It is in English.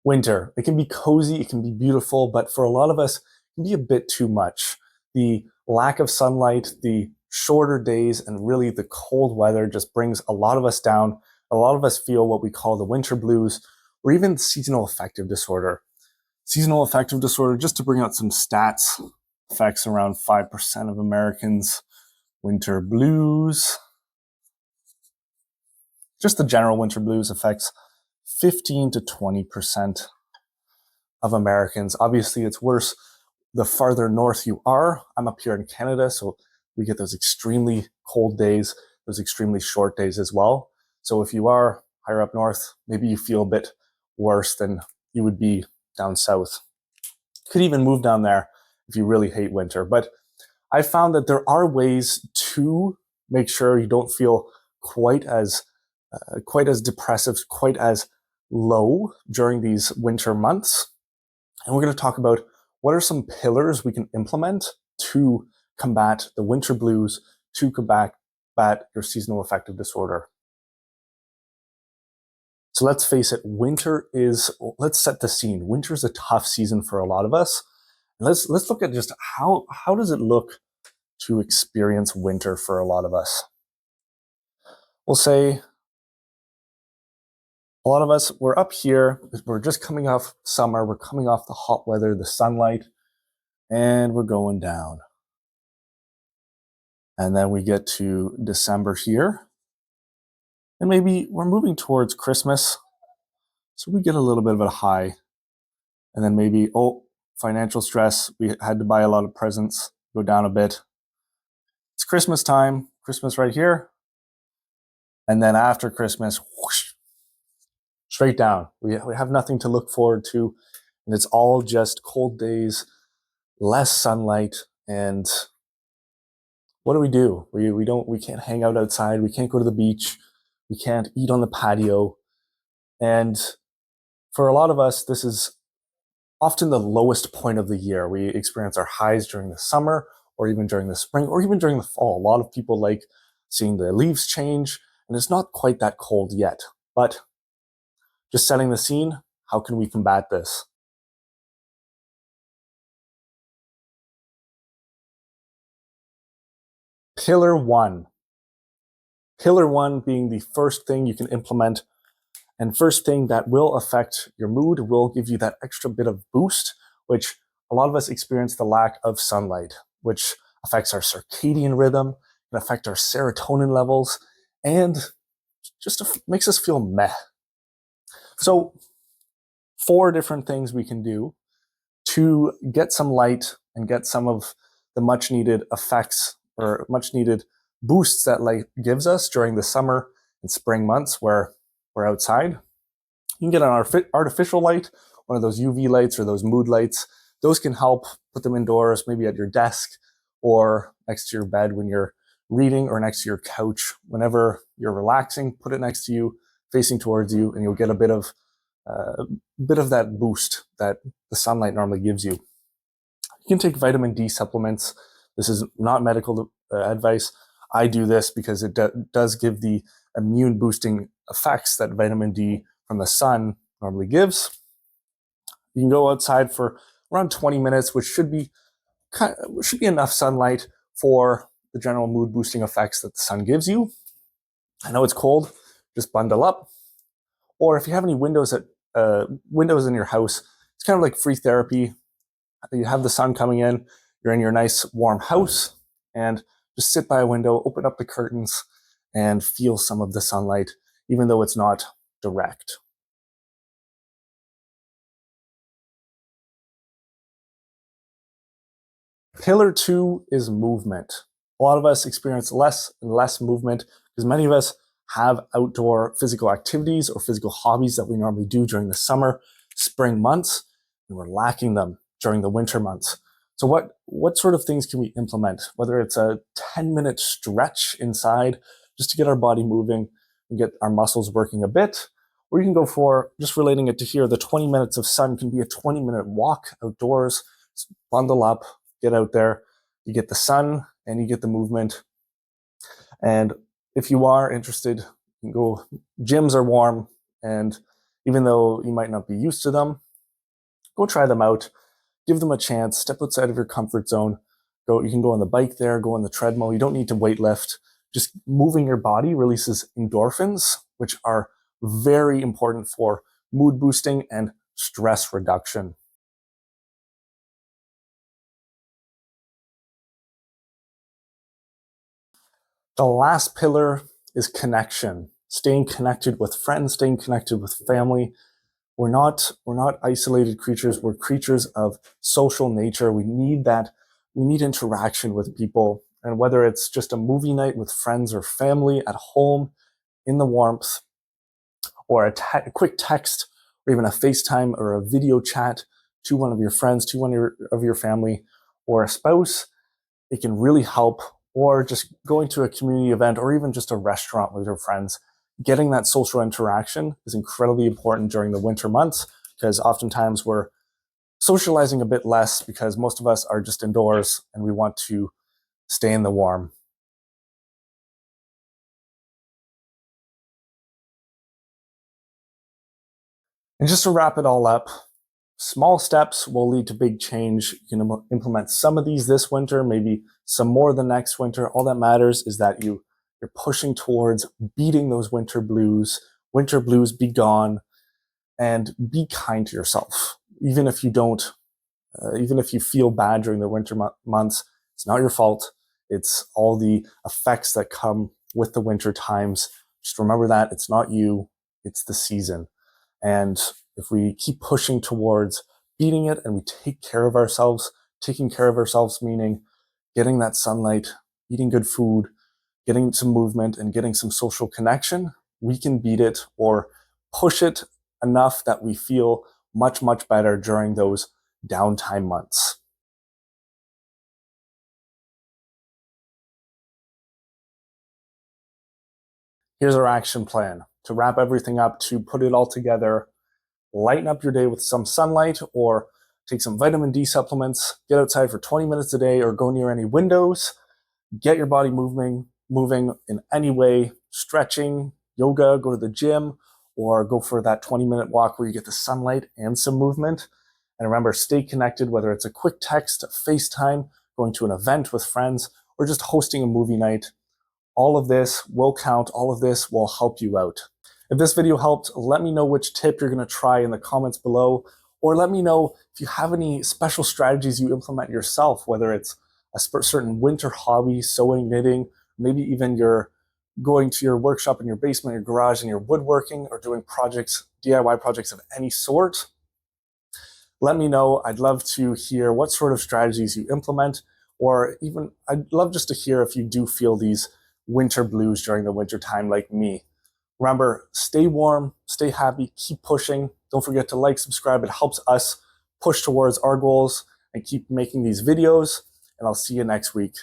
Winter, it can be cozy, it can be beautiful, but for a lot of us, it can be a bit too much. The lack of sunlight, the shorter days, and really the cold weather just brings a lot of us down. A lot of us feel what we call the winter blues, or even seasonal affective disorder. Seasonal affective disorder, just to bring out some stats, affects around 5% of Americans. Winter blues, just the general winter blues, affects 15 to 20% of Americans. Obviously, it's worse the farther north you are. I'm up here in Canada, so we get those extremely cold days, those extremely short days as well. So if you are higher up north, maybe you feel a bit worse than you would be down south. Could even move down there if you really hate winter. But I found that there are ways to make sure you don't feel quite as depressive, quite as low during these winter months. And we're going to talk about what are some pillars we can implement to combat the winter blues, to combat your seasonal affective disorder. So let's face it, let's set the scene. Winter is a tough season for a lot of us. Let's look at just how does it look to experience winter for a lot of us. We'll say a lot of us, we're up here, we're just coming off summer, we're coming off the hot weather, the sunlight, and we're going down. And then we get to December here, and maybe we're moving towards Christmas, so we get a little bit of a high. And then maybe, financial stress, we had to buy a lot of presents, go down a bit. It's Christmas time, Christmas right here. And then after Christmas, whoosh, straight down. We have nothing to look forward to, and it's all just cold days, less sunlight, and what do? We can't hang out outside, we can't go to the beach, we can't eat on the patio. And for a lot of us, this is often the lowest point of the year. We experience our highs during the summer, or even during the spring, or even during the fall. A lot of people like seeing the leaves change, and it's not quite that cold yet. But just setting the scene, how can we combat this? Pillar one being the first thing you can implement, and first thing that will affect your mood, will give you that extra bit of boost, which a lot of us experience the lack of sunlight, which affects our circadian rhythm, can affect our serotonin levels, and just makes us feel meh. So 4 different things we can do to get some light and get some of the much needed effects or much needed boosts that light gives us during the summer and spring months where we're outside. You can get an artificial light, one of those UV lights or those mood lights. Those can help. Put them indoors, maybe at your desk or next to your bed when you're reading, or next to your couch. Whenever you're relaxing, put it next to you, facing towards you, and you'll get a bit of that boost that the sunlight normally gives you. You can take vitamin D supplements. This is not medical advice. I do this because it does give the immune boosting effects that vitamin D from the sun normally gives. You can go outside for around 20 minutes, which should be enough sunlight for the general mood boosting effects that the sun gives you. I know it's cold, just bundle up. Or if you have any windows in your house, it's kind of like free therapy. You have the sun coming in, you're in your nice warm house, and just sit by a window, open up the curtains, and feel some of the sunlight, even though it's not direct. Pillar 2 is movement. A lot of us experience less and less movement because many of us have outdoor physical activities or physical hobbies that we normally do during the summer, spring months, and we're lacking them during the winter months. So what sort of things can we implement? Whether it's a 10-minute stretch inside just to get our body moving and get our muscles working a bit, or you can go for, just relating it to here, the 20 minutes of sun can be a 20-minute walk outdoors. Just bundle up, get out there, you get the sun and you get the movement. And if you are interested, you can go, gyms are warm, and Even though you might not be used to them, go try them out. Give them a chance. Step outside of your comfort zone. You can go on the bike there, go on the treadmill. You don't need to weight lift. Just moving your body releases endorphins, which are very important for mood boosting and stress reduction. The last pillar is connection. Staying connected with friends, staying connected with family. We're not isolated creatures. We're creatures of social nature. We need that. We need interaction with people. And whether it's just a movie night with friends or family at home in the warmth, or a quick text, or even a FaceTime or a video chat to one of your friends, to one of your family, or a spouse, it can really help. Or just going to a community event or even just a restaurant with your friends. Getting that social interaction is incredibly important during the winter months, because oftentimes we're socializing a bit less because most of us are just indoors and we want to stay in the warm. And just to wrap it all up, small steps will lead to big change. You can implement some of these this winter, maybe some more the next winter. All that matters is that you're pushing towards beating those winter blues. Winter blues, be gone, and be kind to yourself. Even if you don't, even if you feel bad during the winter months, it's not your fault. It's all the effects that come with the winter times. Just remember that it's not you, it's the season. And if we keep pushing towards beating it and we take care of ourselves, taking care of ourselves meaning getting that sunlight, eating good food, getting some movement, and getting some social connection, we can beat it or push it enough that we feel much, much better during those downtime months. Here's our action plan. To wrap everything up, to put it all together, lighten up your day with some sunlight or take some vitamin D supplements, get outside for 20 minutes a day or go near any windows, get your body moving in any way, stretching, yoga, go to the gym, or go for that 20-minute walk where you get the sunlight and some movement. And remember, stay connected, whether it's a quick text, a FaceTime, going to an event with friends, or just hosting a movie night. All of this will count. All of this will help you out. If this video helped, let me know which tip you're going to try in the comments below, or let me know if you have any special strategies you implement yourself, whether it's a certain winter hobby, sewing, knitting, maybe even you're going to your workshop in your basement, your garage, and you're woodworking or doing projects, DIY projects of any sort. Let me know. I'd love to hear what sort of strategies you implement, or even I'd love just to hear if you do feel these winter blues during the winter time like me. Remember, stay warm, stay happy, keep pushing. Don't forget to like, subscribe. It helps us push towards our goals and keep making these videos. And I'll see you next week.